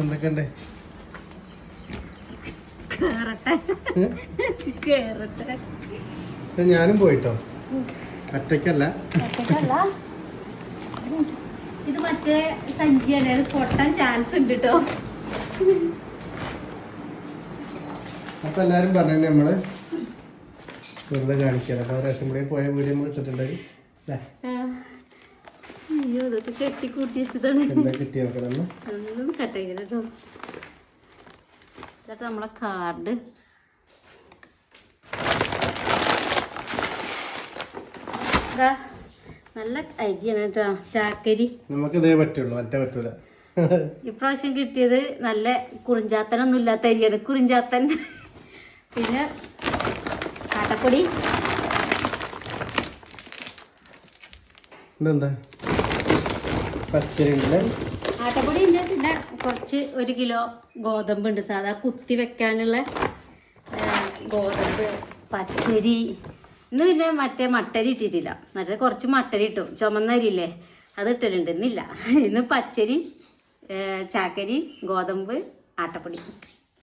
എന്തൊക്കെയുണ്ട്? ഞാനും പോയിട്ടോ, ഒറ്റയ്ക്കല്ല. ഇത് മറ്റേ സഞ്ചിയാണ്, അത് പൊട്ടാൻ ചാൻസ് ഉണ്ട് കേട്ടോ. അപ്പൊ എല്ലാരും പറഞ്ഞു നമ്മള് വെറുതെ കാണിക്കാം. അപ്പൊ റേഷൻ കടയിൽ പോയ വീഡിയോ നമ്മൾ ഇട്ടിട്ടുണ്ടായി. അയ്യോ, ഇതൊക്കെ കെട്ടിക്കൂട്ടി വെച്ചതാണ്. എന്താ കിട്ടി നോക്കണം. ഒന്നും കട്ടയില്ല കേട്ടോ. ഇതാ നമ്മളെ കാർഡ്. നല്ല അരിയാണ് കേട്ടോ, ചാക്കരി. നമുക്ക് ഇതേ പറ്റുള്ളൂ, മറ്റേ പറ്റൂല. ഇപ്രാവശ്യം കിട്ടിയത് നല്ല കുറിഞ്ചാത്തനൊന്നും ഇല്ലാത്ത അരിയാണ്, കുറിഞ്ചാത്തൻ. പിന്നെ ആട്ടപ്പൊടി. ഇതെന്താ പച്ചരി ഉണ്ടല്ലേ? ആട്ടപ്പൊടി ഉണ്ട്. പിന്നെ കുറച്ച് 1 കിലോ ഗോതമ്പ് ഉണ്ട്, സാധാ കുത്തി വെക്കാനുള്ള ഗോതമ്പ്. പച്ചരി ഇന്ന് പിന്നെ മറ്റേ മട്ടരി ഇട്ടിട്ടില്ല, മറ്റേ കുറച്ച് മട്ടരി ഇട്ടു, ചുമന്ന അരിയില്ലേ അത് ഇട്ടലുണ്ട്. ഇന്നില്ല, ഇന്ന് പച്ചരി, ചാക്കരി, ഗോതമ്പ്, ആട്ടപ്പൊടി.